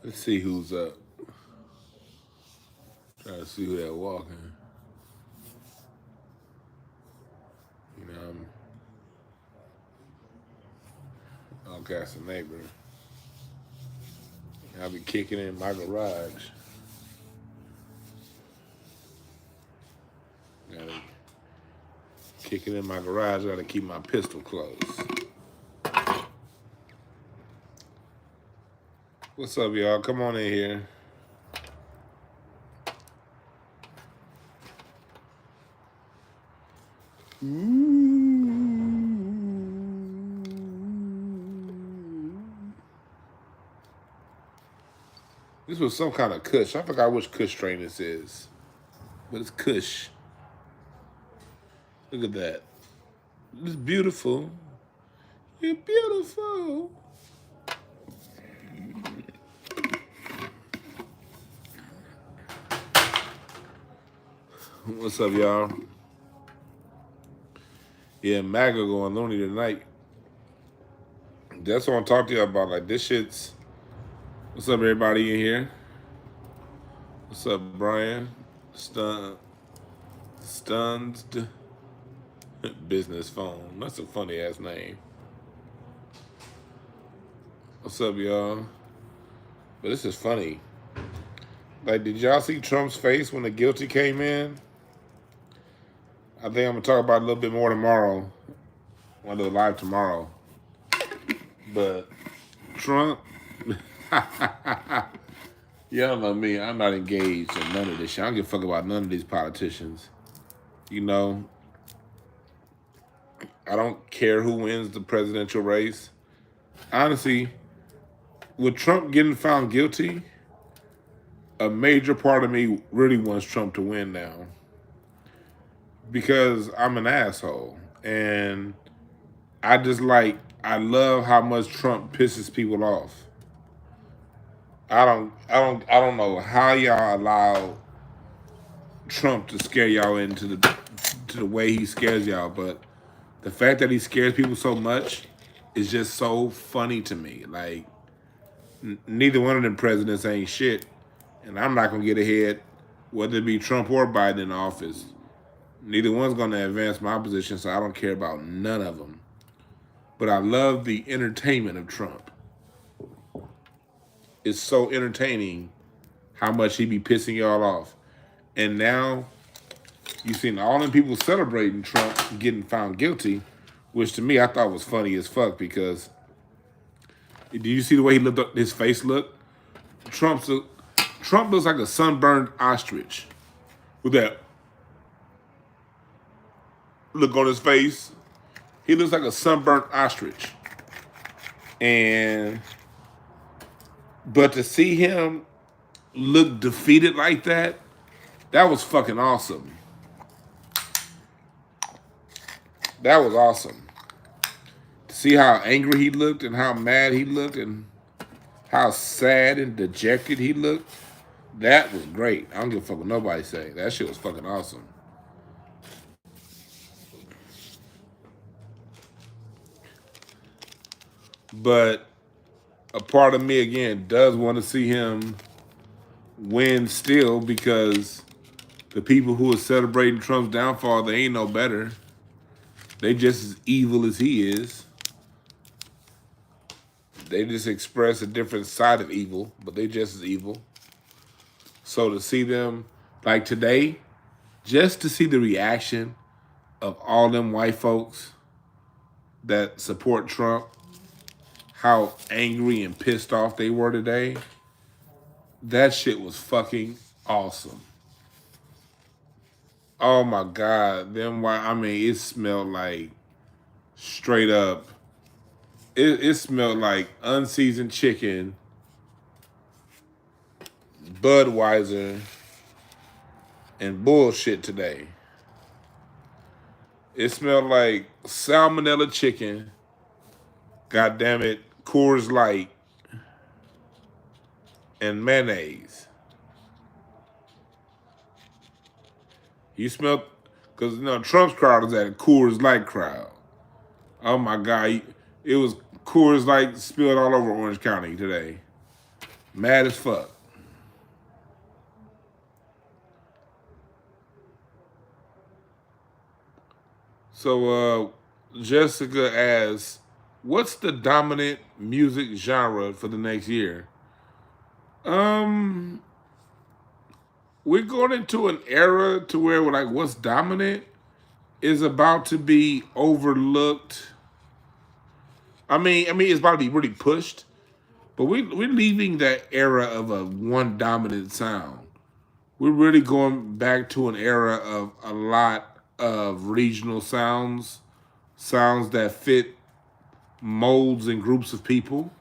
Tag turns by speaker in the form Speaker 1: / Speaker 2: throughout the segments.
Speaker 1: Let's see who's up. Trying to see who that walking. You know, I'm cast a neighbor. I'll be kicking in my garage. Gotta kicking in my garage. Gotta keep my pistol close. What's up, y'all? Come on in here. This was some kind of Kush. I forgot which Kush strain this is, but it's Kush. Look at that. It's beautiful. You're beautiful. What's up, y'all? Yeah, MAGA going lonely tonight. That's what I'm talking to you about. Like, this shit's... What's up, everybody in here? What's up, Bryant? Stunned business phone. That's a funny ass name. What's up, y'all? But this is funny. Like, did y'all see Trump's face when the guilty came in? I think I'm gonna talk about it a little bit more tomorrow. I'm gonna do it live tomorrow. But Trump, y'all know me. I'm not engaged in none of this shit. I don't give a fuck about none of these politicians. You know, I don't care who wins the presidential race. Honestly, with Trump getting found guilty, a major part of me really wants Trump to win now. Because I'm an asshole. And I love how much Trump pisses people off. I don't know how y'all allow Trump to scare y'all into the way he scares y'all, but the fact that he scares people so much is just so funny to me. Like, neither one of them presidents ain't shit, and I'm not gonna get ahead, whether it be Trump or Biden in office. Neither one's gonna advance my position, so I don't care about none of them. But I love the entertainment of Trump. It's so entertaining how much he be pissing y'all off. And now you've seen all them people celebrating Trump getting found guilty, which to me I thought was funny as fuck because do you see the way he looked up, his face looked? Trump looks like a sunburned ostrich with that look on his face. He looks like a sunburnt ostrich. But to see him look defeated like that, that was fucking awesome. That was awesome. To see how angry he looked and how mad he looked and how sad and dejected he looked, that was great. I don't give a fuck what nobody say. That shit was fucking awesome. But a part of me, again, does want to see him win still because the people who are celebrating Trump's downfall, they ain't no better. They just as evil as he is. They just express a different side of evil, but they just as evil. So to see them, like today, just to see the reaction of all them white folks that support Trump, how angry and pissed off they were today, that shit was fucking awesome. Oh my God. It smelled like straight up, it smelled like unseasoned chicken, Budweiser, and bullshit today. It smelled like salmonella chicken, goddamn it, Coors Light, and mayonnaise. You smell, because Trump's crowd is at a Coors Light crowd. Oh my God, it was Coors Light spilled all over Orange County today. Mad as fuck. So Jessica asks, what's the dominant music genre for the next year? Um, we're going into an era to where we're like what's dominant is about to be overlooked. I mean, it's about to be really pushed, but we're leaving that era of a one dominant sound. We're really going back to an era of a lot of regional sounds, sounds that fit molds and groups of people,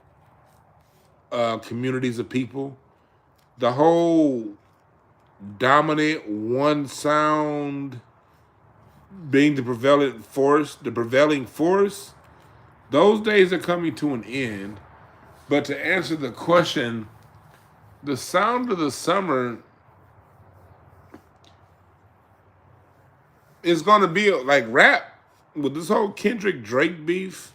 Speaker 1: communities of people. The whole dominant one sound being the prevailing force, those days are coming to an end. But to answer the question, the sound of the summer is going to be like rap. With this whole Kendrick Drake beef,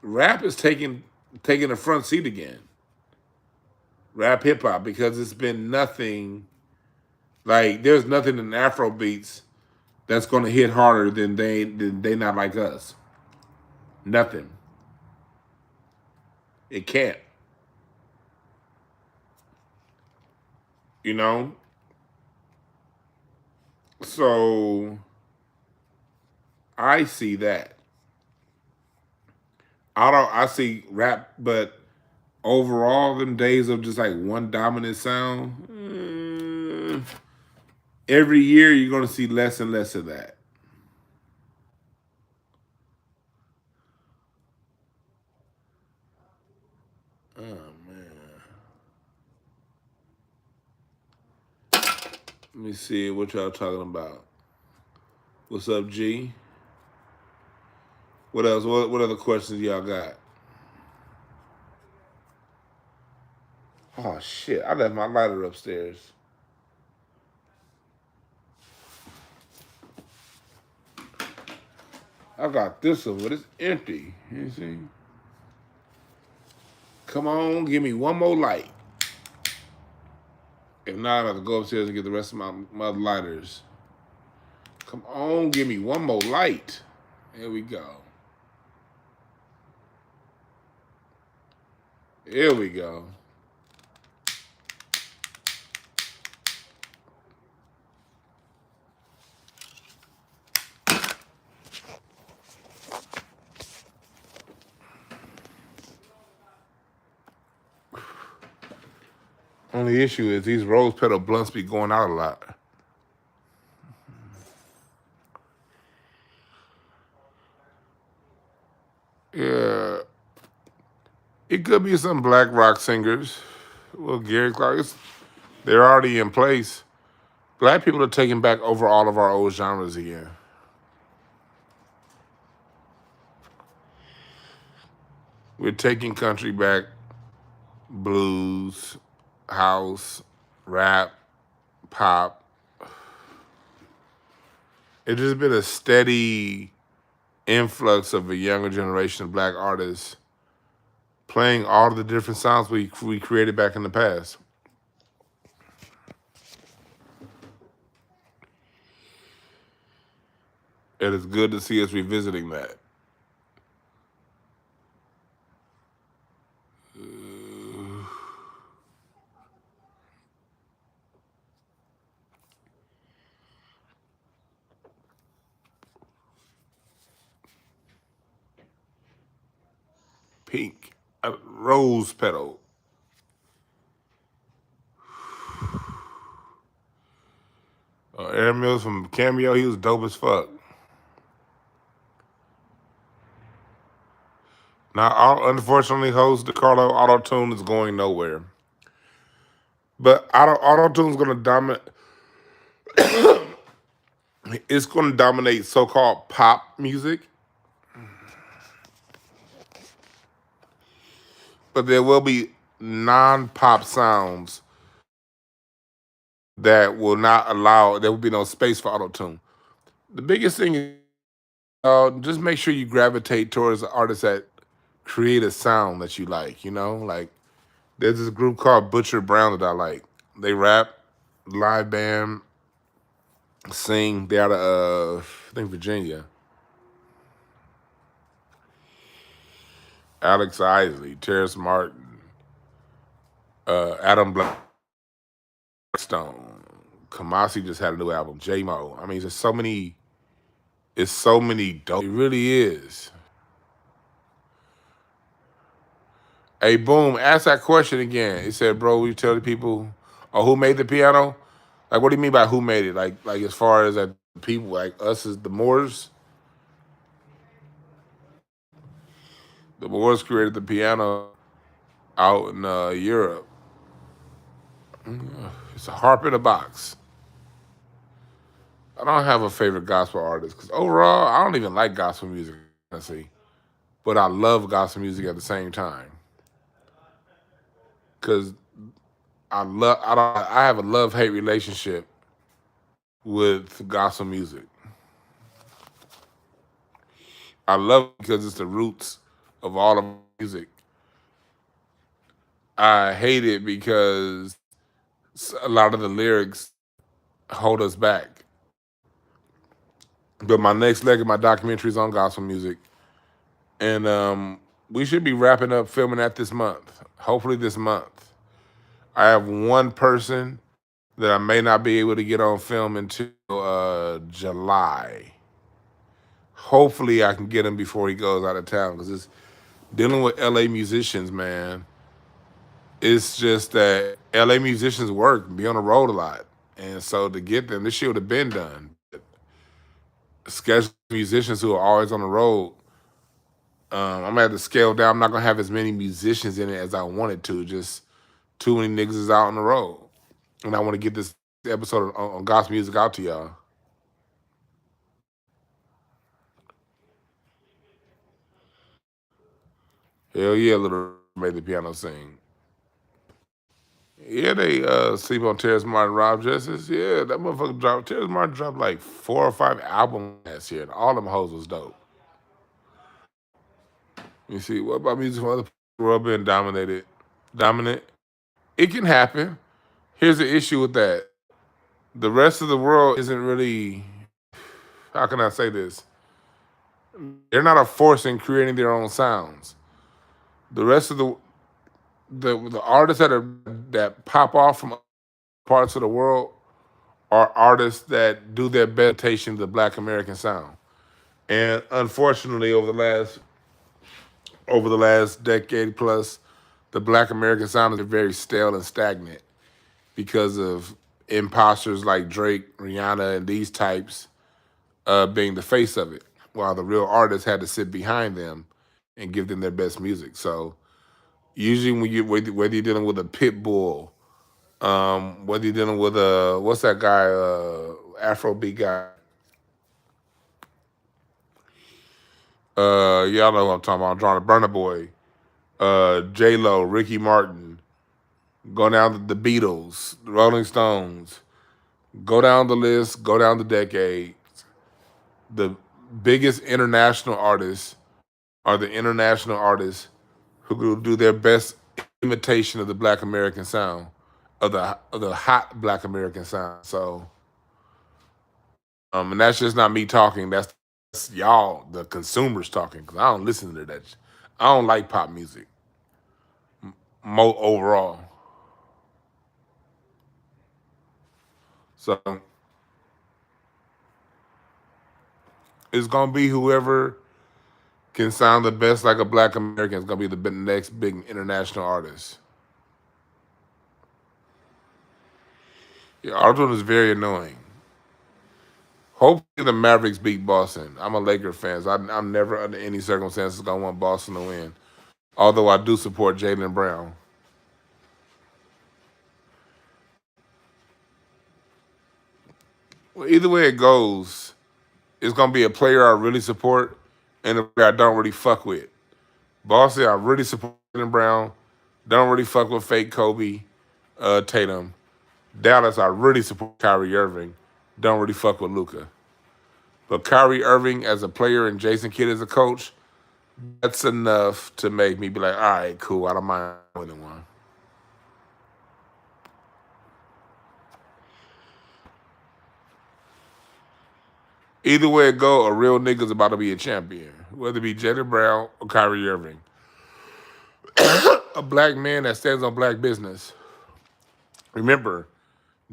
Speaker 1: rap is taking the front seat again. Rap hip hop, because it's been nothing like there's nothing in Afro beats that's going to hit harder than they not like us. Nothing. It can't. You know. So I see that. I don't. I see rap, but overall, them days of just like one dominant sound. Every year, you're gonna see less and less of that. Oh man. Let me see what y'all talking about. What's up, G? What else? What other questions y'all got? Oh shit! I left my lighter upstairs. I got this one, but it's empty. You see? Come on, give me one more light. If not, I'm about to go upstairs and get the rest of my lighters. Come on, give me one more light. Here we go. Here we go. Only issue is these rose petal blunts be going out a lot. Yeah. It could be some black rock singers. Well, Gary Clark, they're already in place. Black people are taking back over all of our old genres again. We're taking country back, blues, house, rap, pop. It's just been a steady influx of a younger generation of black artists playing all of the different sounds we created back in the past. It is good to see us revisiting that. Pink, rose petal. Aaron Mills from Cameo, he was dope as fuck. Now, unfortunately, host DeCarlo Auto Tune is going nowhere. But Auto Tune's going to dominate. It's going to dominate so-called pop music, but there will be non-pop sounds that will not allow. There will be no space for Auto Tune. The biggest thing is just make sure you gravitate towards artists that create a sound that you like. You know, like There's this group called Butcher Brown that I like. They rap, live band, sing. They out of I think Virginia. Alex Isley, Terrace Martin, Adam Blackstone, Kamasi just had a new album. J Mo. I mean, there's so many. It's so many dope. It really is. Hey, boom. Ask that question again. It said, bro, we tell the people, oh, who made the piano? Like, what do you mean by who made it? Like as far as that people, like us as the Moors. The Moors created the piano out in Europe. It's a harp in a box. I don't have a favorite gospel artist because overall, I don't even like gospel music, honestly. But I love gospel music at the same time because I have a love hate relationship with gospel music. I love it because it's the roots of all of music. I hate it because a lot of the lyrics hold us back. But my next leg of my documentary is on gospel music, and we should be wrapping up filming that this month. Hopefully this month. I have one person that I may not be able to get on film until July. Hopefully I can get him before he goes out of town because it's dealing with LA musicians, man. It's just that LA musicians work, be on the road a lot. And so to get them, this shit would have been done. Scheduled musicians who are always on the road, I'm gonna have to scale down. I'm not gonna have as many musicians in it as I wanted to. Just too many niggas is out on the road. And I want to get this episode on gospel music out to y'all. Hell yeah, little made the piano sing. Yeah, they sleep on Terrence Martin, Rob Justice. Yeah, that motherfucker dropped. Terrence Martin dropped like 4 or 5 albums last year, and all them hoes was dope. You see, what about music from other world being dominated? Dominant? It can happen. Here's the issue with that. The rest of the world isn't really. How can I say this? They're not a force in creating their own sounds. The rest of the artists that pop off from parts of the world are artists that do their best imitation of the Black American sound. And unfortunately, over the last decade plus, the Black American sound is very stale and stagnant because of imposters like Drake, Rihanna, and these types being the face of it, while the real artists had to sit behind them and give them their best music. So usually, whether you're dealing with a pit bull, whether you're dealing with a what's that guy, Afrobeat guy, y'all know who I'm talking about. I'm drawing a Burna Boy, J Lo, Ricky Martin, go down to the Beatles, the Rolling Stones, go down the list, go down the decade. The biggest international artists are the international artists who will do their best imitation of the Black American sound, of the hot Black American sound. So, and that's just not me talking. That's y'all, the consumers talking. Because I don't listen to that. I don't like pop music. Overall. So it's gonna be whoever can sound the best like a Black American is gonna be the next big international artist. Yeah, Arjun is very annoying. Hopefully the Mavericks beat Boston. I'm a Laker fan, so I'm never under any circumstances gonna want Boston to win. Although I do support Jalen Brown. Well, either way it goes, it's gonna be a player I really support and a player I don't really fuck with. Boston, I really support Jalen Brown. Don't really fuck with fake Kobe, Tatum. Dallas, I really support Kyrie Irving. Don't really fuck with Luca. But Kyrie Irving as a player and Jason Kidd as a coach, that's enough to make me be like, all right, cool. I don't mind winning one. Either way it go, a real nigga's about to be a champion. Whether it be Jaylen Brown or Kyrie Irving. A black man that stands on black business. Remember,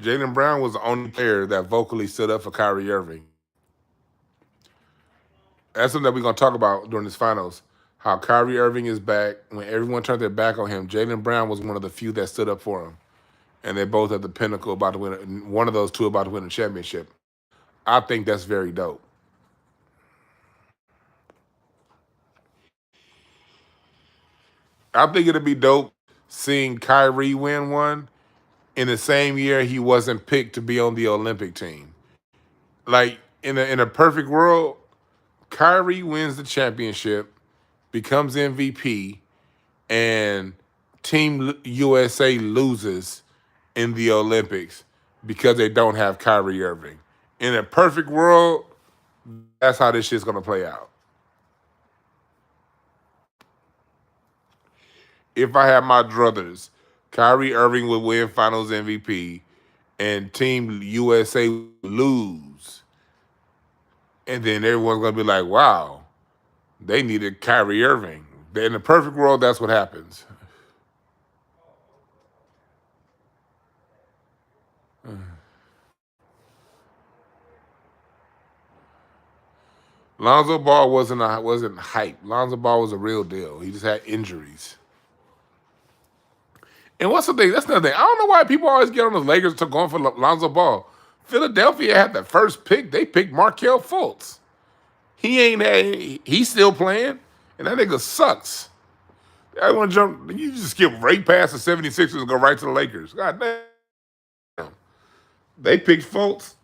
Speaker 1: Jaylen Brown was the only player that vocally stood up for Kyrie Irving. That's something that we're going to talk about during this finals. How Kyrie Irving is back. When everyone turned their back on him, Jaylen Brown was one of the few that stood up for him. And they're both at the pinnacle about to win. One of those two about to win a championship. I think that's very dope. I think it'd be dope seeing Kyrie win one in the same year he wasn't picked to be on the Olympic team. Like in a perfect world, Kyrie wins the championship, becomes MVP, and Team USA loses in the Olympics because they don't have Kyrie Irving. In a perfect world, that's how this shit's gonna play out. If I had my druthers, Kyrie Irving would win Finals MVP, and Team USA would lose, and then everyone's gonna be like, "Wow, they needed Kyrie Irving." In the perfect world, that's what happens. Lonzo Ball wasn't hype. Lonzo Ball was a real deal. He just had injuries. And what's the thing? That's another thing. I don't know why people always get on the Lakers to going for Lonzo Ball. Philadelphia had the first pick. They picked Markelle Fultz. He ain't had. He's still playing, and that nigga sucks. I want to jump. You just skip right past the 76ers and go right to the Lakers. God damn. They picked Fultz.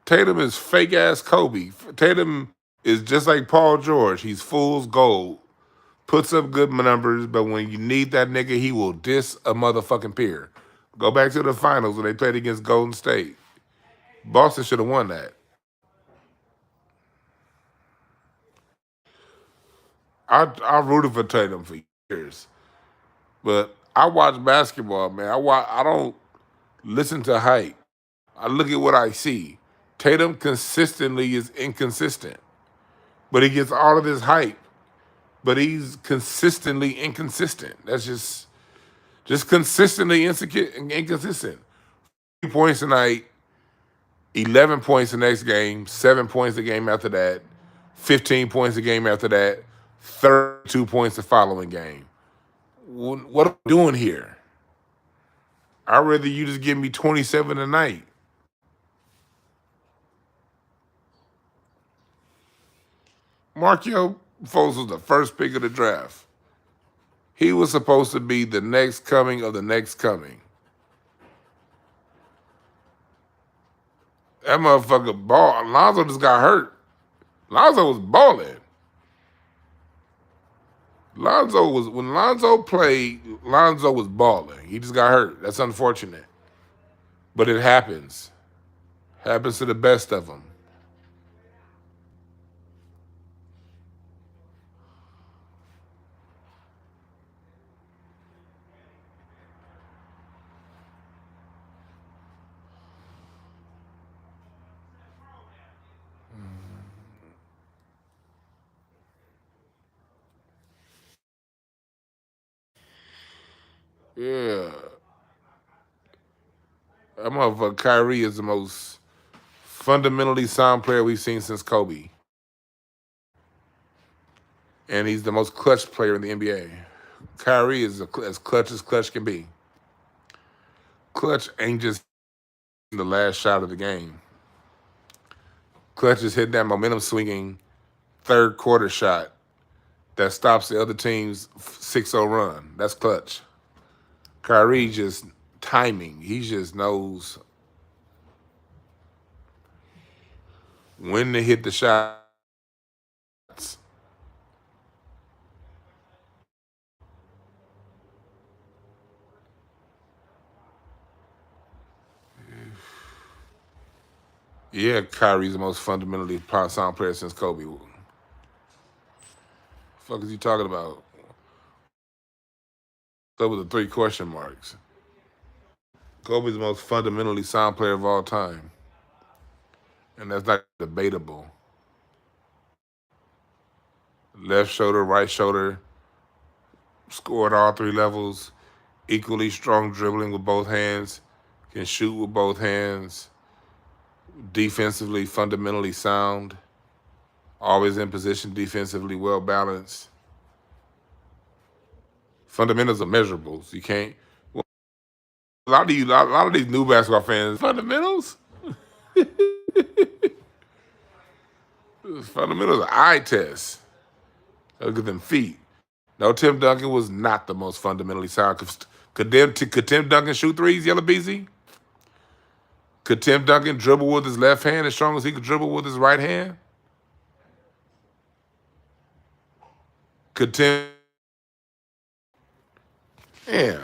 Speaker 1: Tatum is fake ass Kobe. Tatum is just like Paul George. He's fool's gold. Puts up good numbers, but when you need that nigga, he will diss a motherfucking peer. Go back to the finals when they played against Golden State. Boston should have won that. I rooted for Tatum for years, but I watch basketball, man. I don't listen to hype. I look at what I see. Tatum consistently is inconsistent, but he gets all of this hype. But he's consistently inconsistent. That's just consistently inconsistent. 3 points tonight, 11 points the next game, 7 points the game after that, 15 points the game after that, 32 points the following game. What am I doing here? I'd rather you just give me 27 tonight. Markelle Fultz was the first pick of the draft. He was supposed to be the next coming of the next coming. That motherfucker ball. Lonzo just got hurt. Lonzo was balling. When Lonzo played, Lonzo was balling. He just got hurt. That's unfortunate. But it happens. Happens to the best of them. Yeah. That motherfucker Kyrie is the most fundamentally sound player we've seen since Kobe. And he's the most clutch player in the NBA. Kyrie is as clutch can be. Clutch ain't just the last shot of the game. Clutch is hitting that momentum swinging third quarter shot that stops the other team's 6-0 run. That's clutch. Kyrie just timing. He just knows when to hit the shots. Yeah, Kyrie's the most fundamentally sound player since Kobe. What the fuck is he talking about? That was the 3 question marks. Kobe's the most fundamentally sound player of all time. and that's not debatable. Left shoulder, right shoulder, scored all three levels, equally strong dribbling with both hands, can shoot with both hands, defensively fundamentally sound, always in position, defensively well balanced. Fundamentals are measurables. You can't. Well, a lot of these new basketball fans, fundamentals. Fundamentals are eye tests. Look at them feet. No, Tim Duncan was not the most fundamentally sound. Could Tim Duncan shoot threes, Yellow Beezy? Could Tim Duncan dribble with his left hand as strong as he could dribble with his right hand? Could Tim? Yeah.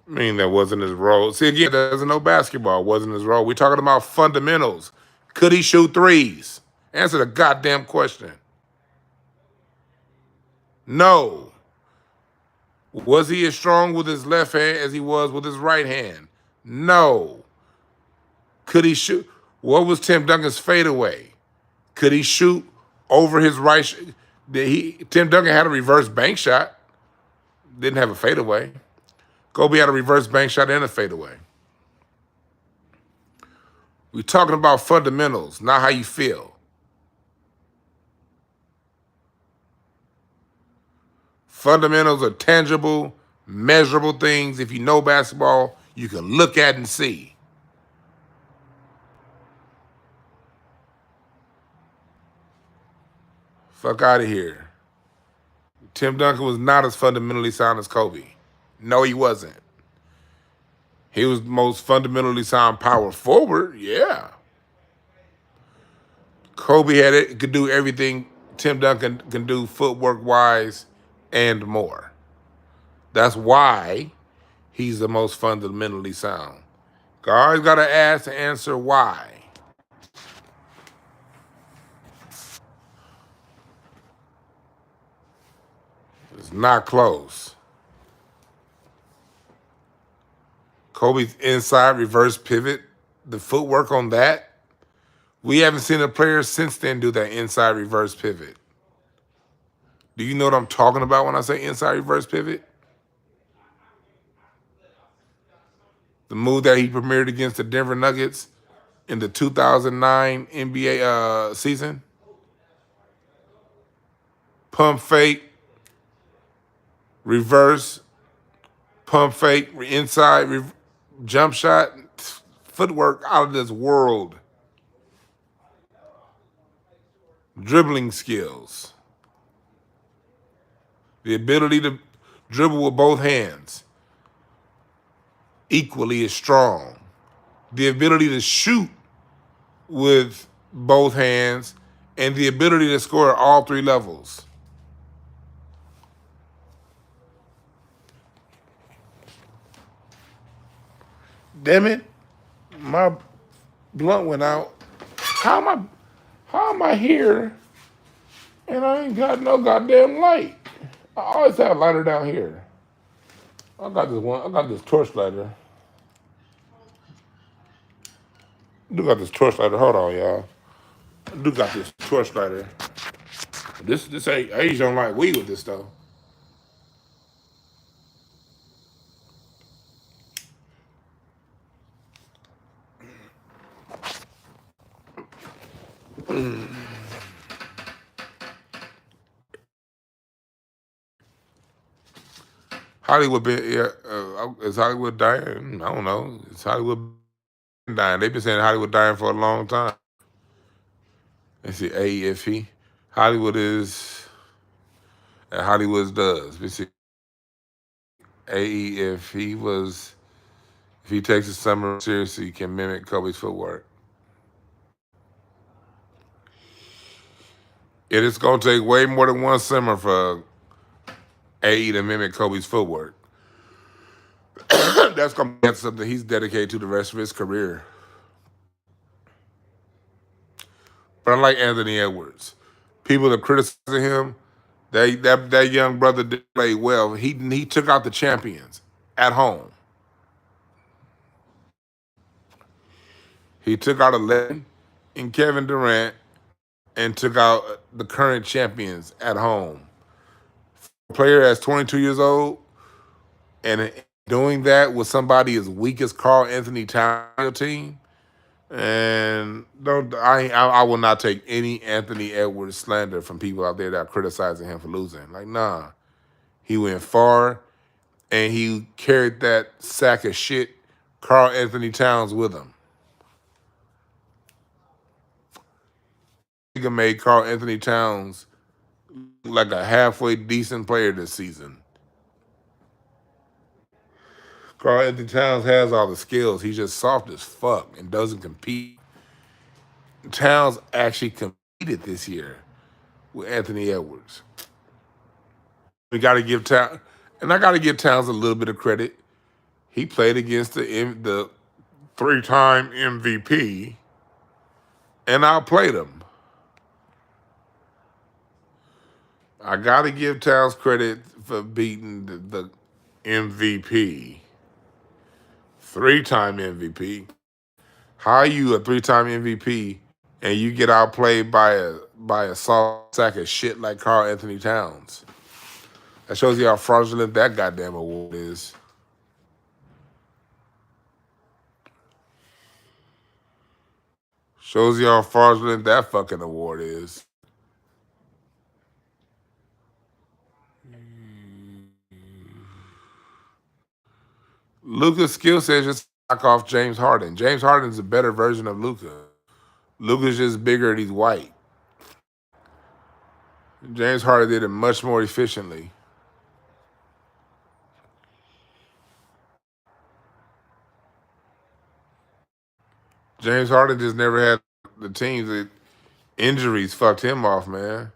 Speaker 1: I mean, that wasn't his role. See, again, that doesn't know basketball. It wasn't his role. We're talking about fundamentals. Could he shoot threes? Answer the goddamn question. No. Was he as strong with his left hand as he was with his right hand? No. Could he shoot? What was Tim Duncan's fadeaway? Could he shoot over his right? Tim Duncan had a reverse bank shot. Didn't have a fadeaway. Kobe had a reverse bank shot and a fadeaway. We're talking about fundamentals, not how you feel. Fundamentals are tangible, measurable things. If you know basketball, you can look at and see. Fuck out of here. Tim Duncan was not as fundamentally sound as Kobe. No, he wasn't. He was the most fundamentally sound power forward, yeah. Kobe could do everything Tim Duncan can do footwork wise and more. That's why he's the most fundamentally sound. Guys got to ask to answer why. It's not close. Kobe's inside reverse pivot, the footwork on that, we haven't seen a player since then do that inside reverse pivot. Do you know what I'm talking about when I say inside reverse pivot? The move that he premiered against the Denver Nuggets in the 2009 NBA season. Pump fake, reverse, pump fake, inside, jump shot, footwork out of this world. Dribbling skills. The ability to dribble with both hands. Equally as strong. The ability to shoot with both hands and the ability to score at all three levels. Damn it, my blunt went out. How am I here and I ain't got no goddamn light? I always have a lighter down here. I got this torch lighter. I do got this torch lighter. Hold on, y'all. I do got this torch lighter. This ain't Asian don't like weed with this though. Hollywood is Hollywood dying? I don't know. It's Hollywood dying. They've been saying Hollywood dying for a long time. Let's see, AEFE. Hollywood is, and Hollywood does. Let's see, AEFE was, if he takes his summer seriously, he can mimic Kobe's footwork. It is going to take way more than one summer for AE to mimic Kobe's footwork. That's going to be something he's dedicated to the rest of his career. But unlike Anthony Edwards, people that criticizing him, that young brother did play well. He took out the champions at home. He took out 11 in Kevin Durant and took out the current champions at home. A player that's 22 years old and doing that with somebody as weak as Carl Anthony Towns on your team, and don't I will not take any Anthony Edwards slander from people out there that are criticizing him for losing. Like, nah, he went far and he carried that sack of shit Carl Anthony Towns with him. He made Carl Anthony Towns like a halfway decent player this season. Carl Anthony Towns has all the skills. He's just soft as fuck and doesn't compete. Towns actually competed this year with Anthony Edwards. We got to give Towns, and I got to give Towns a little bit of credit. He played against the three-time MVP and outplayed him. I got to give Towns credit for beating the MVP. Three-time MVP. How are you a three-time MVP and you get outplayed by a soft sack of shit like Carl Anthony Towns? That shows you how fraudulent that goddamn award is. Shows you how fraudulent that fucking award is. Luka's skill set just knock off James Harden. James Harden's a better version of Luka. Luka's just bigger and he's white. James Harden did it much more efficiently. James Harden just never had the teams that injuries fucked him off, man.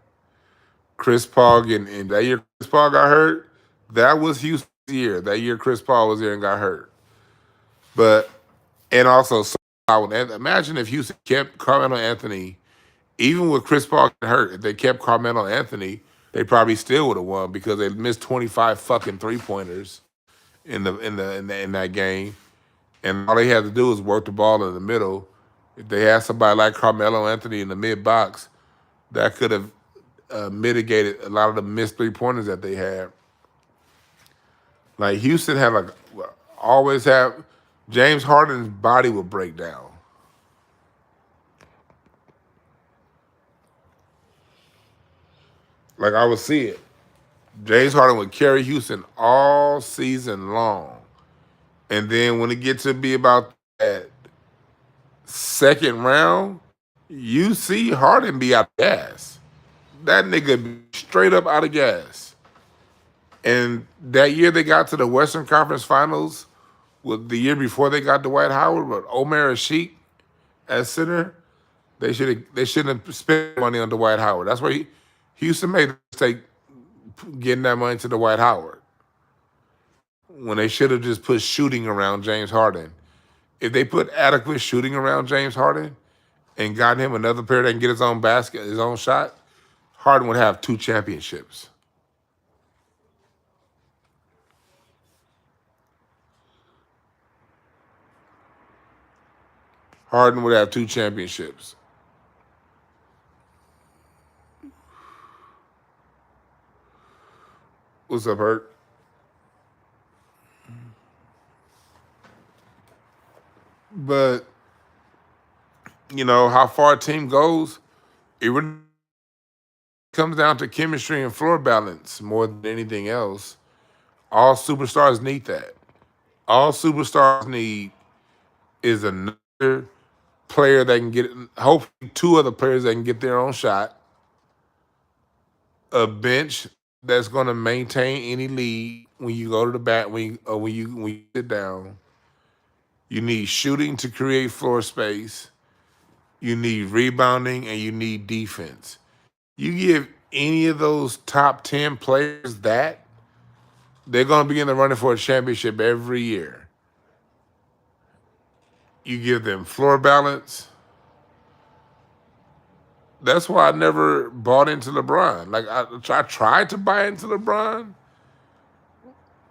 Speaker 1: Chris Paul getting that year Chris Paul got hurt, that was Houston's year. That year Chris Paul was there and got hurt. But and also imagine if Houston kept Carmelo Anthony, even with Chris Paul getting hurt, if they kept Carmelo Anthony, they probably still would have won because they missed 25 fucking 3-pointers in that game. And all they had to do was work the ball in the middle. If they had somebody like Carmelo Anthony in the mid box, that could have mitigated a lot of the missed 3-pointers that they had. Like Houston had always have James Harden's body would break down. Like I would see it. James Harden would carry Houston all season long. And then when it gets to be about that second round, you see Harden be out of gas. That nigga be straight up out of gas. And that year they got to the Western Conference Finals, with the year before they got Dwight Howard, but Omer Asik at center, they shouldn't have spent money on Dwight Howard. That's why Houston made the mistake getting that money to Dwight Howard when they should have just put shooting around James Harden. If they put adequate shooting around James Harden and got him another player that can get his own basket, his own shot, Harden would have 2 championships. Harden would have 2 championships. What's up, Hurt? But, how far a team goes, it really comes down to chemistry and floor balance more than anything else. All superstars need that. All superstars need is another player that can get, hopefully 2 other players that can get their own shot, a bench that's going to maintain any lead when you go to the bat, when you sit down. You need shooting to create floor space. You need rebounding and you need defense. You give any of those top 10 players that, they're going to be in the running for a championship every year. You give them floor balance. That's why I never bought into LeBron. Like I tried to buy into LeBron,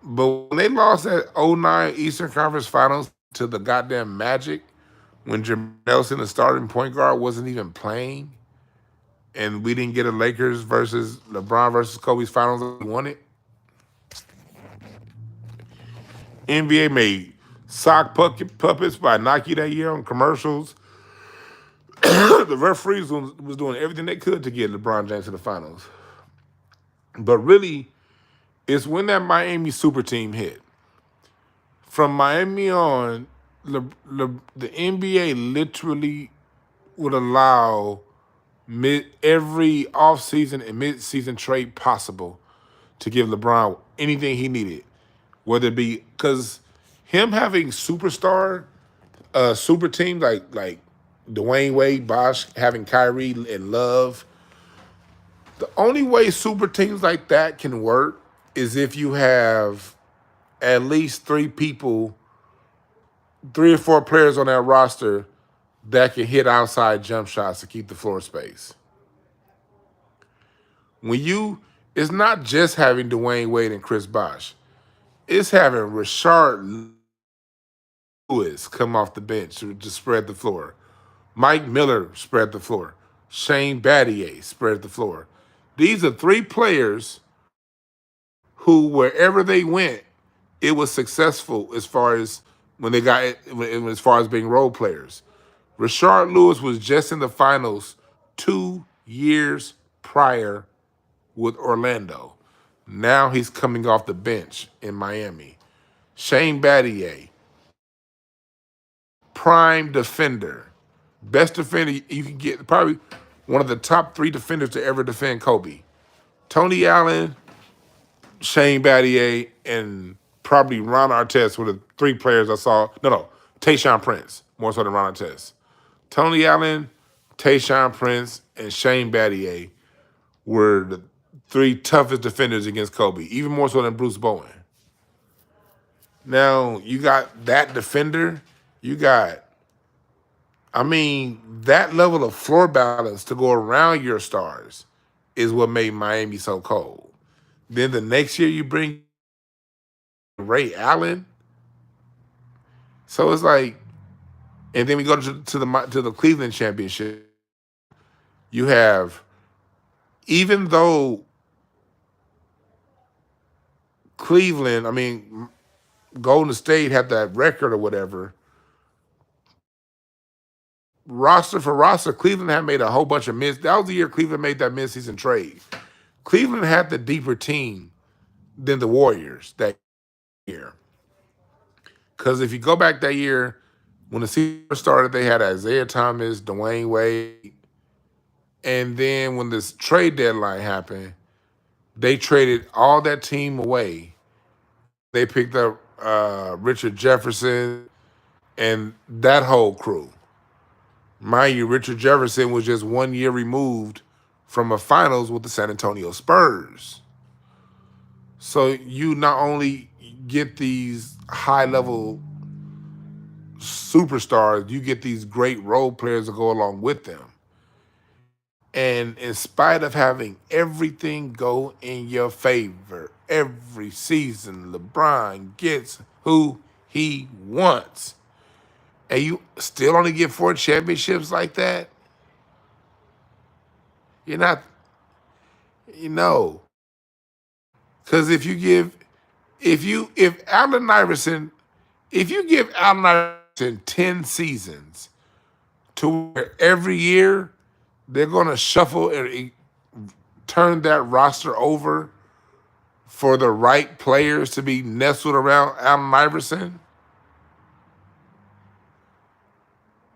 Speaker 1: but when they lost that 2009 Eastern Conference Finals to the goddamn Magic, when Jameer Nelson, the starting point guard, wasn't even playing, and we didn't get a Lakers versus LeBron versus Kobe's finals that we wanted. NBA made sock puppets by Nike that year on commercials. The referees was doing everything they could to get LeBron James to the finals. But really, it's when that Miami super team hit. From Miami on, the NBA literally would allow every offseason and mid-season trade possible to give LeBron anything he needed. Whether it be because him having super teams like Dwayne Wade, Bosh, having Kyrie and Love. The only way super teams like that can work is if you have at least three or four players on that roster that can hit outside jump shots to keep the floor space. It's not just having Dwayne Wade and Chris Bosh. It's having Rashard Lewis come off the bench to spread the floor. Mike Miller spread the floor. Shane Battier spread the floor. These are three players who, wherever they went, it was successful as far as as far as being role players. Rashard Lewis was just in the finals 2 years prior with Orlando. Now he's coming off the bench in Miami. Shane Battier, prime defender, best defender you can get, probably one of the top 3 defenders to ever defend Kobe. Tony Allen, Shane Battier, and probably Ron Artest were the 3 players I saw. No, Tayshaun Prince, more so than Ron Artest. Tony Allen, Tayshaun Prince, and Shane Battier were the 3 toughest defenders against Kobe, even more so than Bruce Bowen. Now, you got that defender, that level of floor balance to go around your stars is what made Miami so cold. Then the next year you bring Ray Allen. So it's like, and then we go to the Cleveland championship. You have, even though Golden State had that record or whatever, roster for roster, Cleveland had made a whole bunch of that was the year Cleveland made that mid-season trade. Cleveland had the deeper team than the Warriors that year. Because if you go back that year, when the season started, they had Isaiah Thomas, Dwayne Wade, and then when this trade deadline happened, they traded all that team away. They picked up Richard Jefferson and that whole crew. Mind you, Richard Jefferson was just 1 year removed from a finals with the San Antonio Spurs. So you not only get these high-level superstars, you get these great role players to go along with them. And in spite of having everything go in your favor, every season LeBron gets who he wants. And you still only get 4 championships like that? You're not, Because if you give Allen Iverson 10 seasons to where every year they're going to shuffle and turn that roster over for the right players to be nestled around Allen Iverson,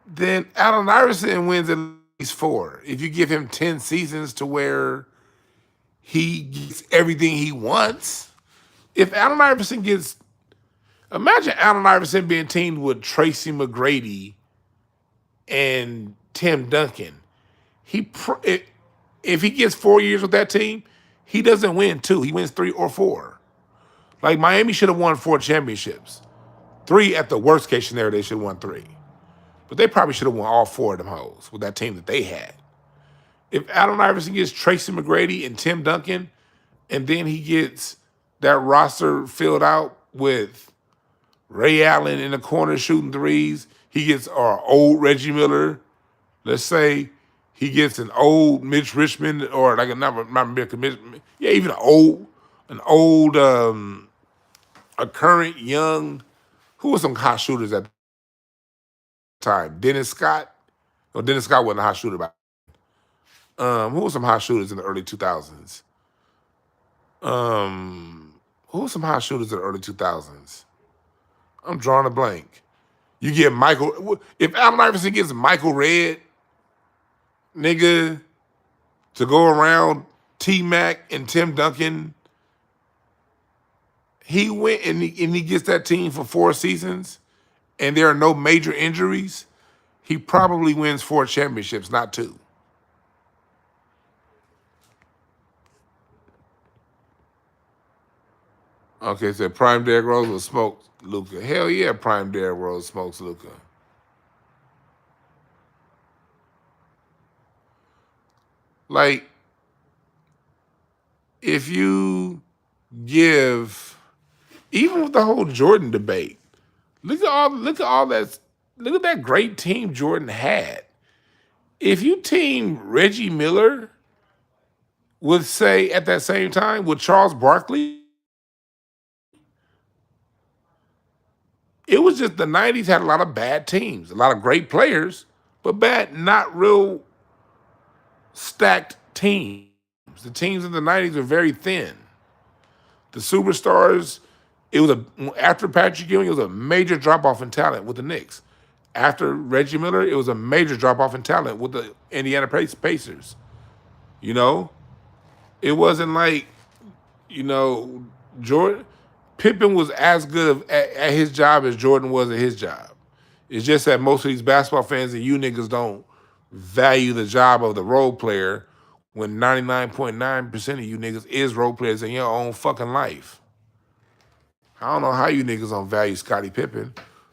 Speaker 1: then Allen Iverson wins at least 4. If you give him 10 seasons to where he gets everything he wants. If Allen Iverson imagine Allen Iverson being teamed with Tracy McGrady and Tim Duncan. If he gets 4 years with that team, he doesn't win 2. He wins 3 or 4. Like Miami should have won 4 championships. 3 at the worst case scenario, they should have won 3. But they probably should have won all 4 of them hoes with that team that they had. If Allen Iverson gets Tracy McGrady and Tim Duncan, and then he gets that roster filled out with Ray Allen in the corner shooting threes, he gets old Reggie Miller. Let's say he gets an old Mitch Richmond or like a yeah, even an old, a current young. Who was some hot shooters at the time? Dennis Scott. Well, Dennis Scott wasn't a hot shooter, but who was some hot shooters in the early 2000s? Who was some hot shooters in the early 2000s? I'm drawing a blank. You get Michael. If Allen Iverson gets Michael Redd, nigga, to go around T Mac and Tim Duncan, he went and he gets that team for 4 seasons, and there are no major injuries. He probably wins 4 championships, not 2. Okay, so Prime Derrick Rose will smoke Luka. Hell yeah, Prime Derrick Rose smokes Luka. Like, if you give, even with the whole Jordan debate, look at that great team Jordan had. If you team Reggie Miller with, say, at that same time with Charles Barkley, it was just the 90s had a lot of bad teams, a lot of great players, but bad, not real stacked teams. The teams in the 90s were very thin. The superstars, it was after Patrick Ewing, it was a major drop off in talent with the Knicks. After Reggie Miller, it was a major drop off in talent with the Indiana Pacers. You know, it wasn't like, you know, Jordan Pippen was as good at his job as Jordan was at his job. It's just that most of these basketball fans and you niggas don't value the job of the role player when 99.9% of you niggas is role players in your own fucking life. I don't know how you niggas don't value Scottie Pippen.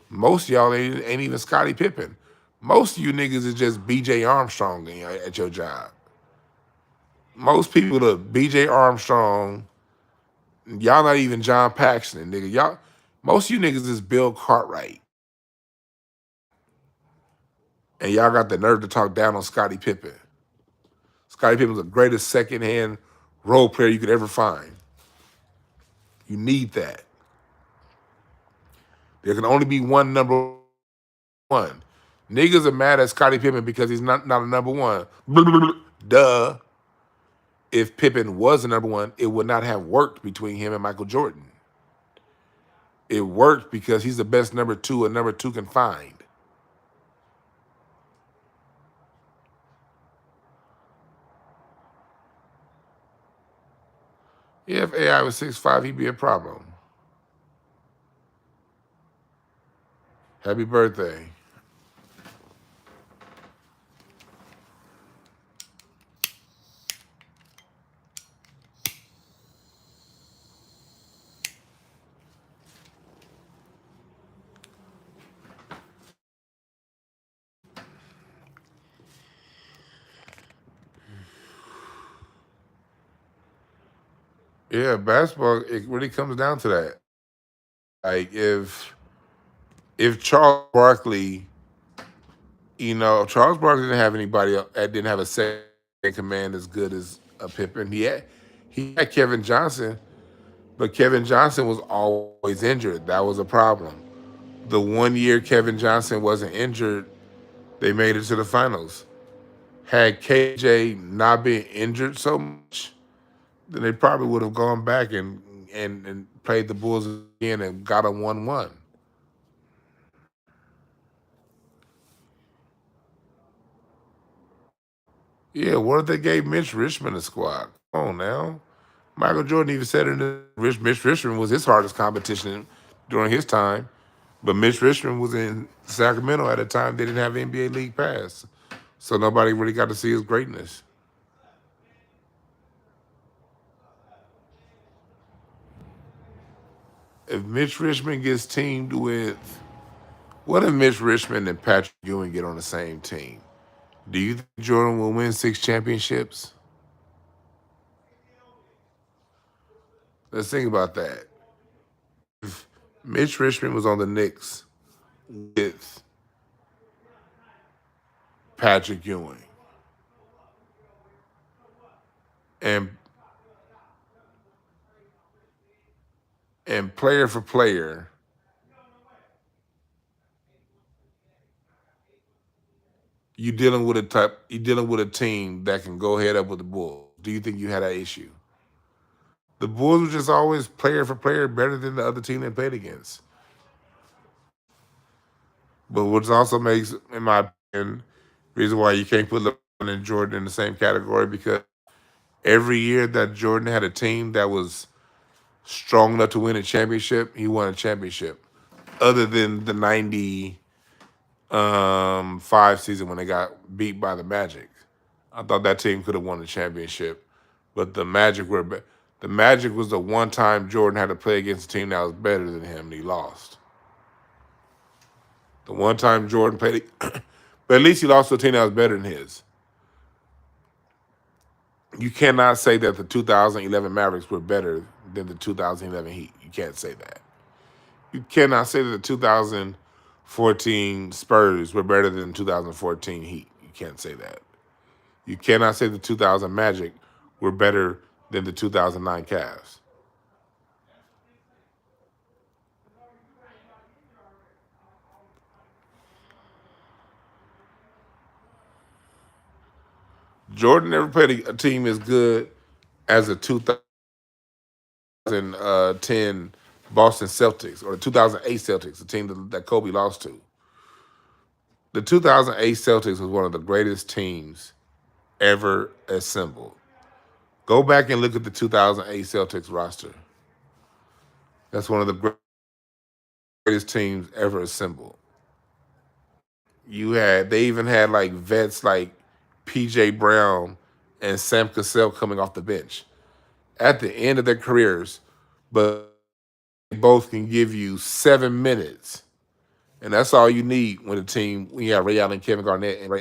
Speaker 1: Most of y'all ain't even Scottie Pippen. Most of you niggas is just B.J. Armstrong at your job. Most people are B.J. Armstrong. Y'all not even John Paxson, nigga. Most of you niggas is Bill Cartwright. And y'all got the nerve to talk down on Scottie Pippen. Scottie Pippen was the greatest secondhand role player you could ever find. You need that. There can only be one number one. Niggas are mad at Scottie Pippen because he's not a number one. Duh. If Pippen was a number one, it would not have worked between him and Michael Jordan. It worked because he's the best number 2 a number 2 can find. Yeah, if AI was 6'5", he'd be a problem. Happy birthday. Yeah, basketball, it really comes down to that. Like if Charles Barkley, Charles Barkley didn't have anybody else, didn't have a second command as good as a Pippen. He had Kevin Johnson, but Kevin Johnson was always injured. That was a problem. The 1 year Kevin Johnson wasn't injured, they made it to the finals. Had KJ not been injured so much, then they probably would have gone back and played the Bulls again and got a 1-1. Yeah, what if they gave Mitch Richmond a squad? Come on now. Michael Jordan even said Mitch Richmond was his hardest competition during his time. But Mitch Richmond was in Sacramento at a time they didn't have NBA League Pass. So nobody really got to see his greatness. If Mitch Richmond gets teamed with, what if Mitch Richmond and Patrick Ewing get on the same team? Do you think Jordan will win 6 championships? Let's think about that. If Mitch Richmond was on the Knicks with Patrick Ewing. And player for player, you dealing with a team that can go head up with the Bulls. Do you think you had that issue? The Bulls were just always player for player better than the other team they played against. But which also makes, in my opinion, reason why you can't put LeBron and Jordan in the same category, because every year that Jordan had a team that was strong enough to win a championship, he won a championship. Other than the 95 season when they got beat by the Magic. I thought that team could have won the championship. But the Magic was the one time Jordan had to play against a team that was better than him and he lost. The one time Jordan played but at least he lost to a team that was better than his. You cannot say that the 2011 Mavericks were better than the 2011 Heat. You can't say that. You cannot say that the 2014 Spurs were better than the 2014 Heat. You can't say that. You cannot say the 2000 Magic were better than the 2009 Cavs. Jordan never played a team as good as the 2010 Boston Celtics or the 2008 Celtics, the team that Kobe lost to. The 2008 Celtics was one of the greatest teams ever assembled. Go back and look at the 2008 Celtics roster. That's one of the greatest teams ever assembled. They even had like vets like PJ Brown and Sam Cassell coming off the bench at the end of their careers, but they both can give you 7 minutes. And that's all you need when you have Ray Allen, Kevin Garnett,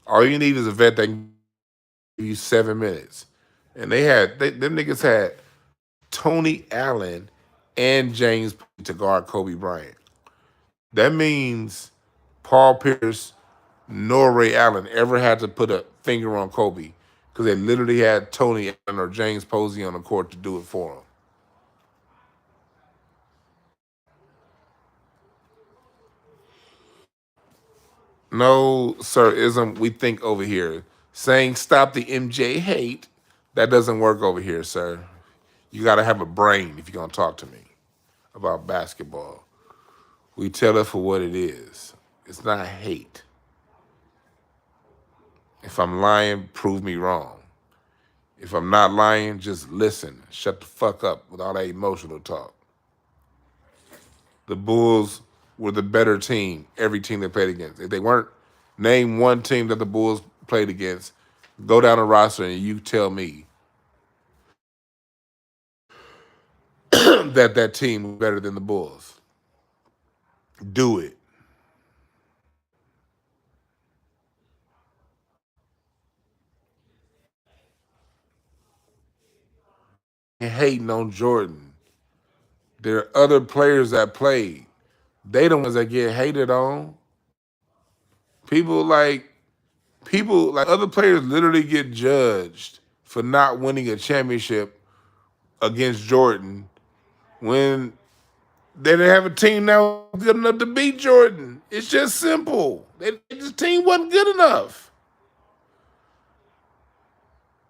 Speaker 1: all you need is a vet that can give you 7 minutes. And them niggas had Tony Allen and James to guard Kobe Bryant. That means Paul Pierce nor Ray Allen ever had to put a finger on Kobe because they literally had Tony Allen or James Posey on the court to do it for him. No, sir, ism we think over here. Saying stop the MJ hate, that doesn't work over here, sir. You got to have a brain if you're going to talk to me about basketball. We tell it for what it is. It's not hate. If I'm lying, prove me wrong. If I'm not lying, just listen. Shut the fuck up with all that emotional talk. The Bulls were the better team, every team they played against. If they weren't, name one team that the Bulls played against, go down the roster and you tell me that team was better than the Bulls. Do it. And hating on Jordan. There are other players that played. They the ones that get hated on. People like other players literally get judged for not winning a championship against Jordan when they didn't have a team that was good enough to beat Jordan. It's just simple. This team wasn't good enough.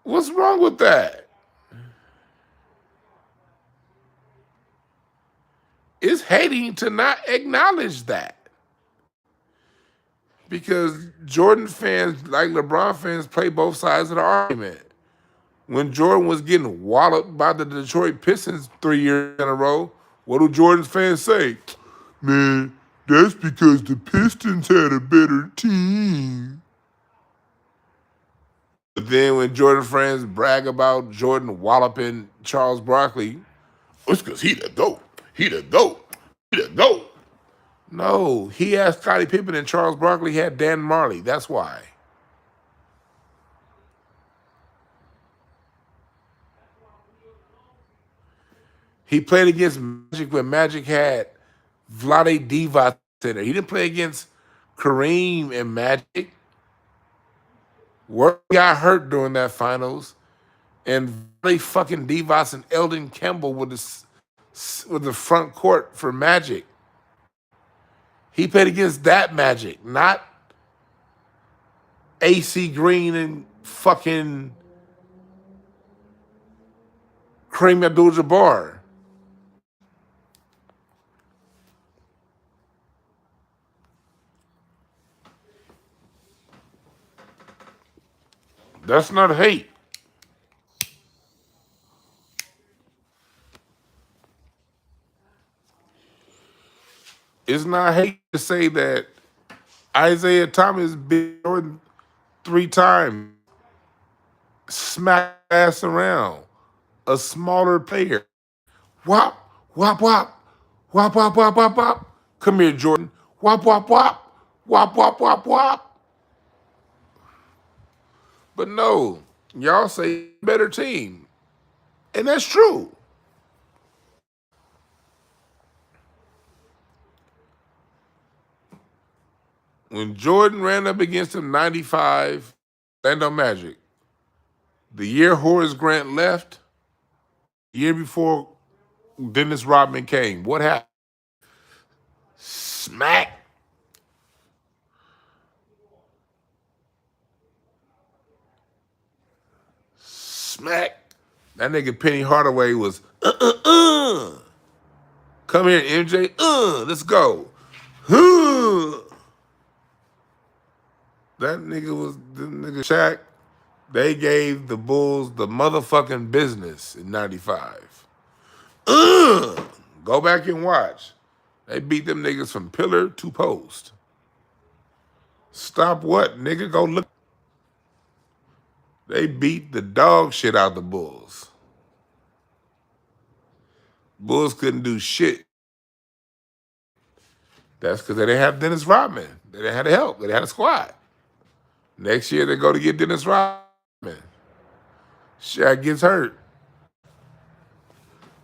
Speaker 1: What's wrong with that? It's hating to not acknowledge that. Because Jordan fans, like LeBron fans, play both sides of the argument. When Jordan was getting walloped by the Detroit Pistons 3 years in a row, what do Jordan's fans say? Man, that's because the Pistons had a better team. But then when Jordan fans brag about Jordan walloping Charles Barkley, it's because he the GOAT. He the GOAT. He the GOAT. No, he had Scottie Pippen and Charles Barkley had Dan Marley. That's why. He played against Magic when Magic had Vlade Divac in there. He didn't play against Kareem and Magic. Word got hurt during that finals, and they fucking Devos and Eldon Campbell with the front court for Magic. He played against that Magic, not AC Green and fucking Kareem Abdul-Jabbar. That's not hate. It's not hate to say that Isaiah Thomas beat Jordan 3 times, smack ass around, a smaller player. Whop, whop, whop, whop, whop, whop, whop, whop. Come here, Jordan. Whop, whop, whop, whop, whop, whop, whop. But no, y'all say better team. And that's true. When Jordan ran up against him 95, Orlando Magic, the year Horace Grant left, year before Dennis Rodman came, what happened? Smack. Smack. That nigga Penny Hardaway was, Come here, MJ. Let's go. That nigga was the nigga Shaq. They gave the Bulls the motherfucking business in 95. Go back and watch. They beat them niggas from pillar to post. Stop what, nigga? Go look. They beat the dog shit out the Bulls. Bulls couldn't do shit. That's because they didn't have Dennis Rodman. They didn't have the help. They didn't have a squad. Next year they go to get Dennis Rodman. Shaq gets hurt.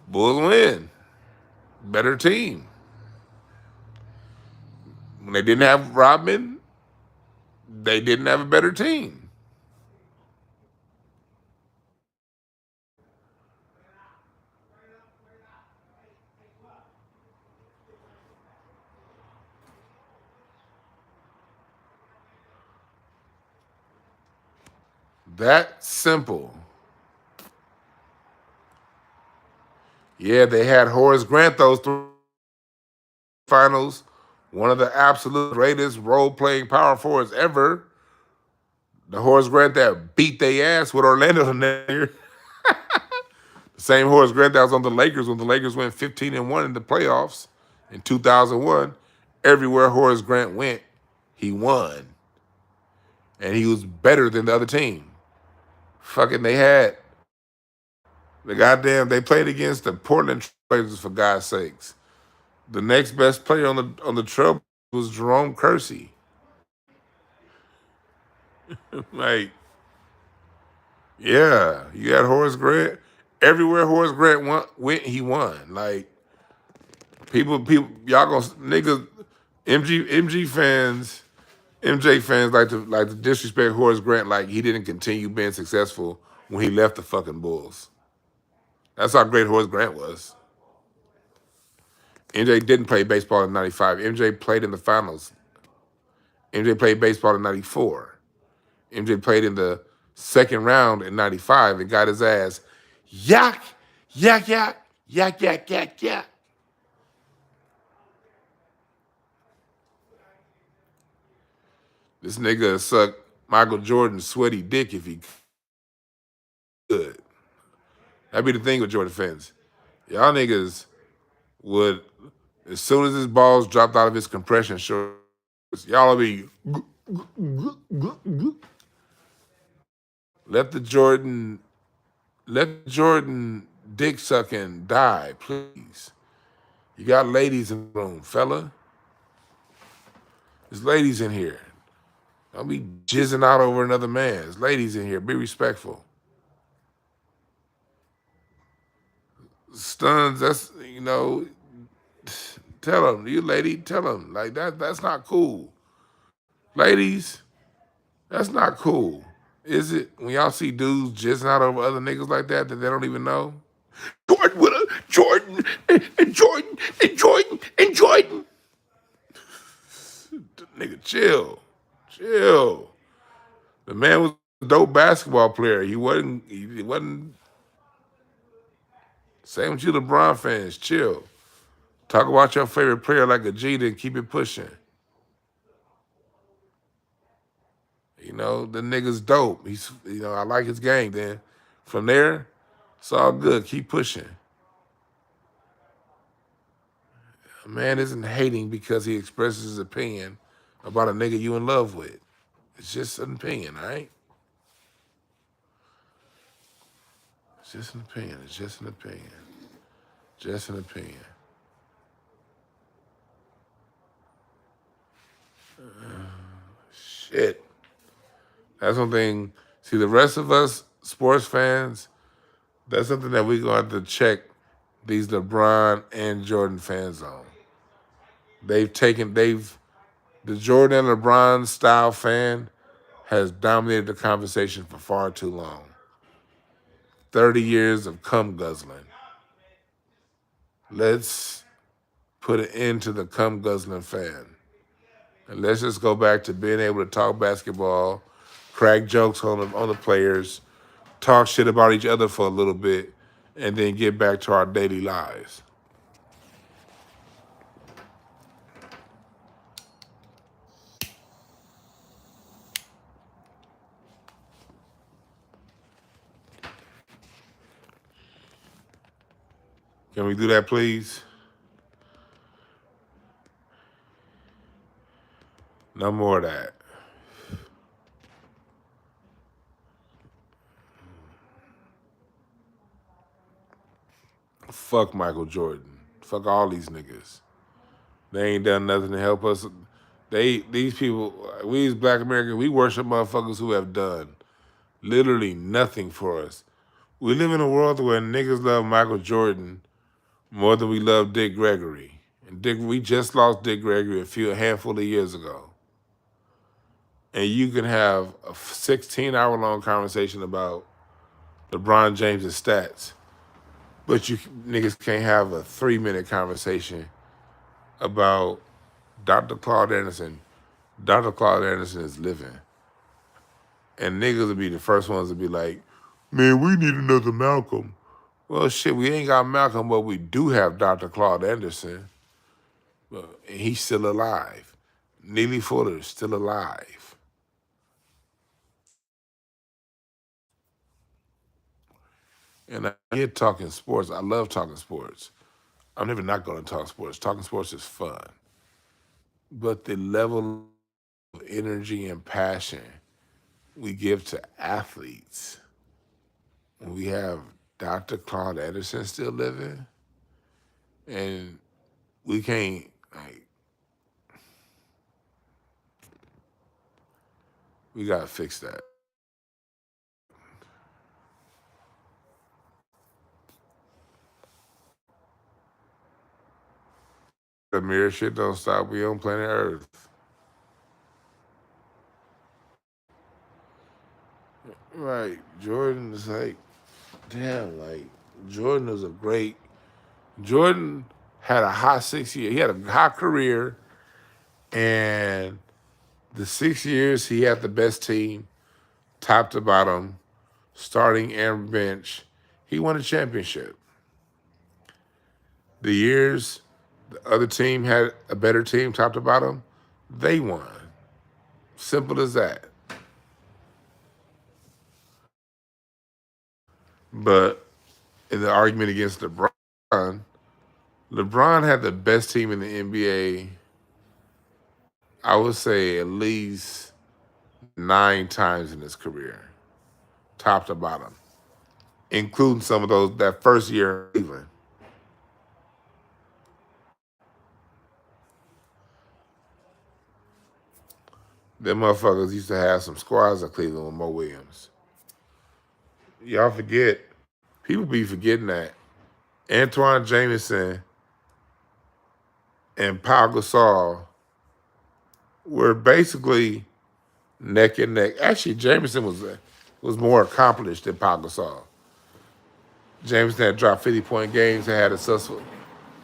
Speaker 1: Bulls win. Better team. When they didn't have Rodman, they didn't have a better team. That simple. Yeah, they had Horace Grant those 3 finals. One of the absolute greatest role-playing power forwards ever. The Horace Grant that beat their ass with Orlando the next year. The same Horace Grant that was on the Lakers when the Lakers went 15-1 in the playoffs in 2001. Everywhere Horace Grant went, he won. And he was better than the other team. Fucking they had they played against the Portland Trailblazers, for God's sakes. The next best player on the Trail was Jerome Kersey. Like, yeah, you had Horace Grant. Everywhere Horace Grant went, he won. Like, people, y'all gonna niggas, MJ fans like to disrespect Horace Grant like he didn't continue being successful when he left the fucking Bulls. That's how great Horace Grant was. MJ didn't play baseball in 95. MJ played in the finals. MJ played baseball in 94. MJ played in the second round in 95 and got his ass yak, yak, yak, yak, yak, yak, yak. This nigga suck Michael Jordan's sweaty dick if he could. That'd be the thing with Jordan fans. Y'all niggas would, as soon as his balls dropped out of his compression shorts, y'all will be, let the Jordan dick sucking die, please. You got ladies in the room, fella. There's ladies in here. Don't be jizzing out over another man. There's ladies in here. Be respectful. Stuns, that's, tell them, you lady, tell them. Like, that's not cool. Ladies, that's not cool. Is it when y'all see dudes jizzing out over other niggas like that they don't even know? Jordan with a Jordan and Jordan and Jordan and Jordan. Nigga, chill. Chill. The man was a dope basketball player. He wasn't same with you LeBron fans. Chill. Talk about your favorite player like a G, then keep it pushing. You know, the nigga's dope. I like his game. Then from there, it's all good. Keep pushing. A man isn't hating because he expresses his opinion about a nigga you in love with. It's just an opinion, all right? It's just an opinion. It's just an opinion. Just an opinion. Shit. That's one thing. See, the rest of us sports fans, that's something that we're going to have to check these LeBron and Jordan fans on. The Jordan and LeBron style fan has dominated the conversation for far too long. 30 years of cum guzzling. Let's put an end to the cum guzzling fan. And let's just go back to being able to talk basketball, crack jokes on the players, talk shit about each other for a little bit, and then get back to our daily lives. Can we do that, please? No more of that. Fuck Michael Jordan. Fuck all these niggas. They ain't done nothing to help us. These people, we as Black Americans, we worship motherfuckers who have done literally nothing for us. We live in a world where niggas love Michael Jordan more than we love Dick Gregory. And we just lost Dick Gregory a handful of years ago. And you can have a 16-hour-long conversation about LeBron James' stats, but you niggas can't have a 3-minute conversation about Dr. Claude Anderson. Dr. Claude Anderson is living. And niggas will be the first ones to be like, man, we need another Malcolm. Well, shit, we ain't got Malcolm, but we do have Dr. Claude Anderson. And he's still alive. Neely Fuller's still alive. And I get talking sports. I love talking sports. I'm never not going to talk sports. Talking sports is fun. But the level of energy and passion we give to athletes, when we have Dr. Claude Anderson still living, and we can't, we got to fix that. The mirror shit don't stop. We on planet Earth. Right. Jordan is like, damn, like, Jordan was a great, Jordan had a hot 6 year. He had a hot career, and the 6 years he had the best team, top to bottom, starting and bench, he won a championship. The years the other team had a better team, top to bottom, they won. Simple as that. But in the argument against LeBron, LeBron had the best team in the NBA, I would say at least 9 times in his career, top to bottom, including some of those that first year in Cleveland. Them motherfuckers used to have some squads at Cleveland with Mo Williams. Y'all forget, people be forgetting that Antoine Jameson and Pau Gasol were basically neck and neck. Actually, Jameson was was more accomplished than Pau Gasol. Jameson had dropped 50-point games and had a successful.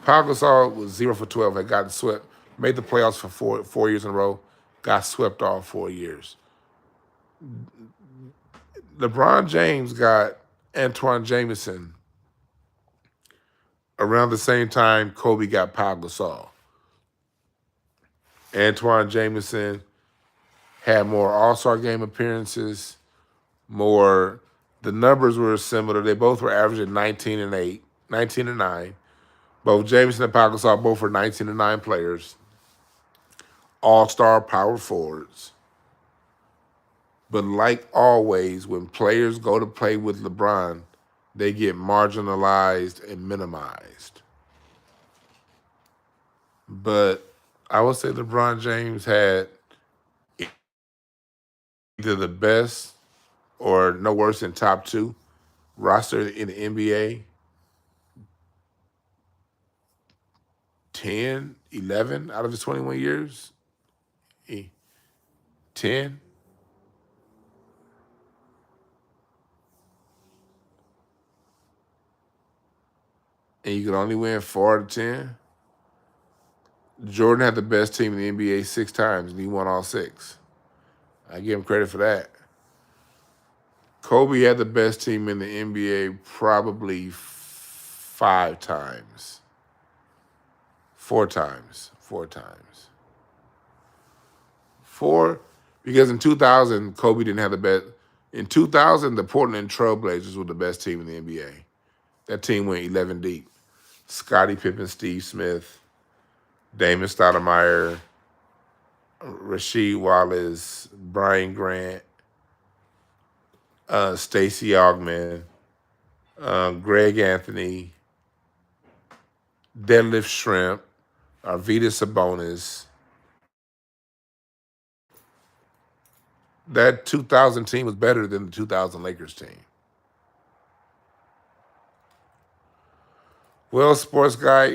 Speaker 1: Pau Gasol was 0 for 12, had gotten swept, made the playoffs for four years in a row, got swept all 4 years. LeBron James got Antoine Jameson around the same time Kobe got Pau Gasol. Antoine Jameson had more All-Star game appearances, more. The numbers were similar. They both were averaging 19 and 8, 19 and 9. Both Jameson and Pau Gasol both were 19 and 9 players, all-star power forwards. But like always, when players go to play with LeBron, they get marginalized and minimized. But I would say LeBron James had either the best or no worse than top 2 roster in the NBA. 10, 11 out of his 21 years. 10. And you could only win 4 out of 10. Jordan had the best team in the NBA 6 times, and he won all 6. I give him credit for that. Kobe had the best team in the NBA probably 5 times. 4 times. 4 times. 4, because in 2000, Kobe didn't have the best. In 2000, the Portland Trailblazers were the best team in the NBA. That team went 11 deep. Scottie Pippen, Steve Smith, Damon Stoudemire, Rasheed Wallace, Brian Grant, Stacey Augmon, Greg Anthony, Deadlift Shrimp, Arvydas Sabonis. That 2000 team was better than the 2000 Lakers team. Well, sports guy,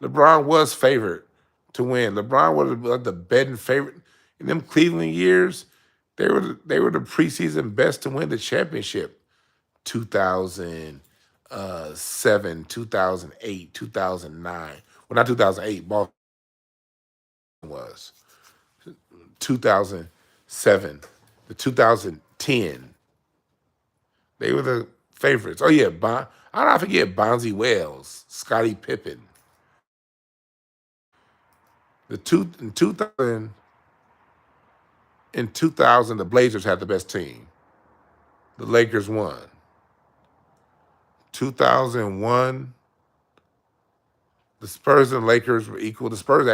Speaker 1: LeBron was favored to win. LeBron was the betting favorite in them Cleveland years. They were the preseason best to win the championship. 2007, 2008, 2009. Well, not 2008. Boston was 2007, the 2010. They were the favorites. Oh yeah, I'll not forget Bonzi Wells, Scottie Pippen. In 2000, the Blazers had the best team. The Lakers won. 2001, the Spurs and Lakers were equal. The Spurs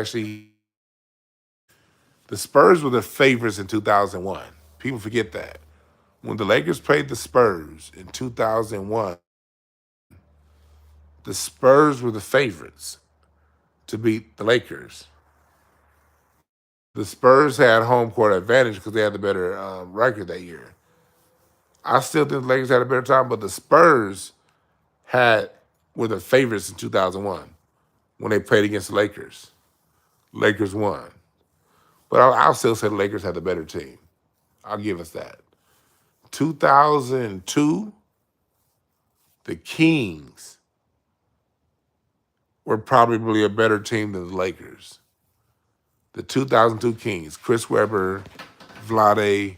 Speaker 1: were the favorites in 2001. People forget that. When the Lakers played the Spurs in 2001, the Spurs were the favorites to beat the Lakers. The Spurs had home court advantage because they had the better record that year. I still think the Lakers had a better time, but the Spurs were the favorites in 2001 when they played against the Lakers. Lakers won. But I'll still say the Lakers had the better team. I'll give us that. 2002, the Kings were probably a better team than the Lakers. The 2002 Kings, Chris Webber, Vlade,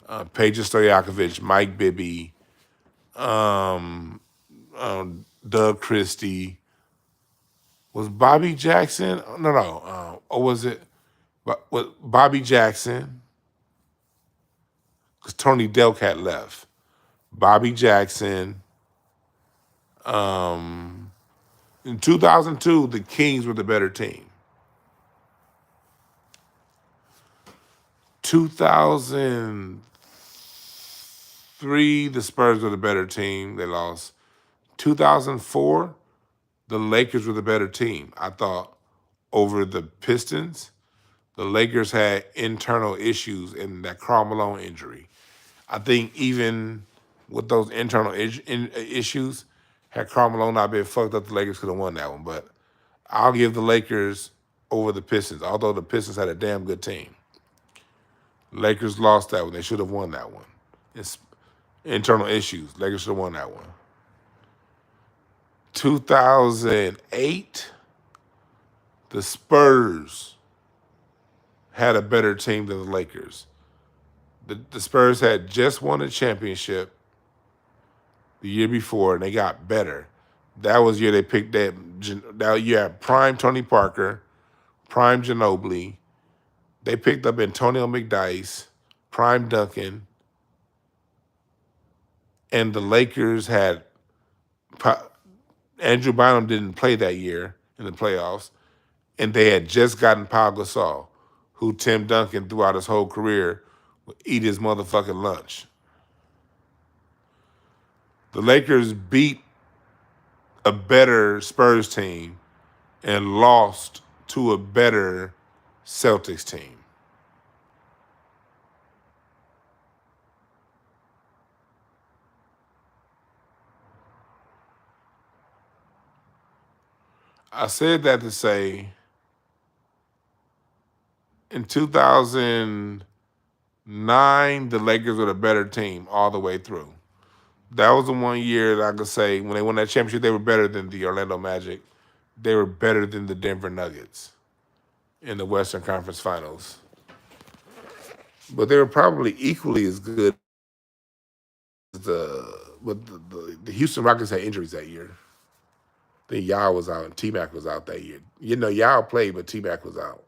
Speaker 1: Peja Stojakovic, Mike Bibby, Doug Christie. Was Bobby Jackson? No. Or was it Bobby Jackson? Because Tony Delcat left. Bobby Jackson. In 2002, the Kings were the better team. 2003, the Spurs were the better team. They lost. 2004, the Lakers were the better team. I thought over the Pistons, the Lakers had internal issues in that Karl Malone injury. I think even with those internal issues, had Karl Malone not been fucked up, the Lakers could have won that one. But I'll give the Lakers over the Pistons, although the Pistons had a damn good team. Lakers lost that one. They should have won that one. It's internal issues. Lakers should have won that one. 2008, the Spurs had a better team than the Lakers. The Spurs had just won a championship the year before, and they got better. That was the year they picked that you had prime Tony Parker, prime Ginobili. They picked up Antonio McDyess, prime Duncan, and the Lakers had Andrew Bynum didn't play that year in the playoffs, and they had just gotten Pau Gasol, who Tim Duncan throughout his whole career would eat his motherfucking lunch. The Lakers beat a better Spurs team and lost to a better Celtics team. I said that to say in 2009, the Lakers were a better team all the way through. That was the one year that I could say when they won that championship, they were better than the Orlando Magic. They were better than the Denver Nuggets in the Western Conference Finals. But they were probably equally as good as the Houston Rockets had injuries that year. I think Yao was out and T-Mac was out that year. You know, Yao played, but T-Mac was out.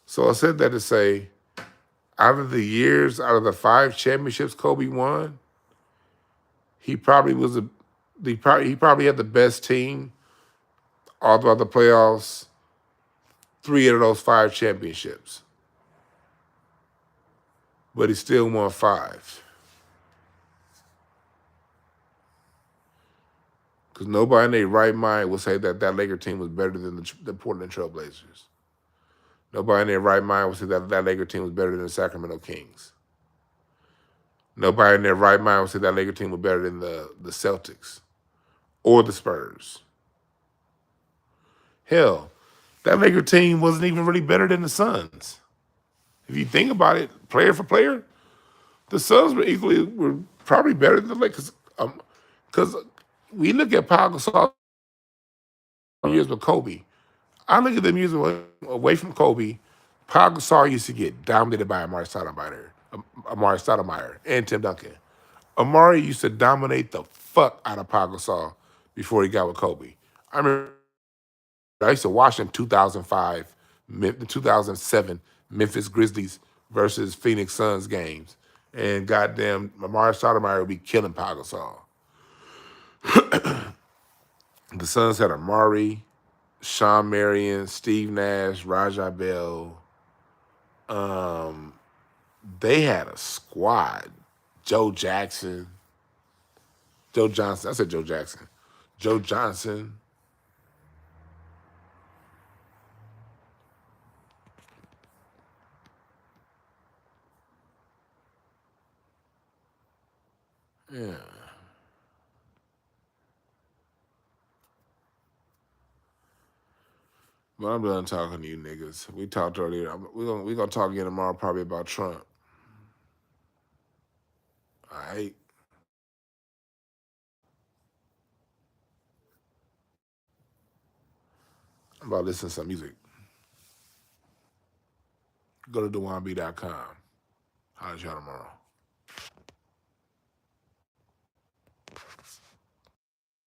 Speaker 1: So I said that to say, out of the 5 championships Kobe won, he probably had the best team all throughout the playoffs. 3 out of those 5 championships, but he still won 5. Because nobody in their right mind would say that Laker team was better than the Portland Trail Blazers. Nobody in their right mind would say that Laker team was better than the Sacramento Kings. Nobody in their right mind would say that Laker team was better than the Celtics or the Spurs. Hell, that Laker team wasn't even really better than the Suns. If you think about it, player for player, the Suns were probably better than the Lakers. Because we look at Pau Gasol years with Kobe. I look at them years away from Kobe. Pau Gasol used to get dominated by Amari Stoudemire and Tim Duncan. Amari used to dominate the fuck out of Pau Gasol before he got with Kobe. I used to watch them 2005, 2007 Memphis Grizzlies versus Phoenix Suns games. And goddamn, Amari Stoudemire would be killing Pau Gasol. The Suns had Amari, Sean Marion, Steve Nash, Rajah Bell. They had a squad. Joe Johnson. I said Joe Jackson. Joe Johnson. Yeah. But I'm done talking to you niggas. We talked earlier. We're gonna talk again tomorrow probably about Trump. All right. I'm about to listen to some music. Go to DwannBrown.com. Holler at y'all tomorrow.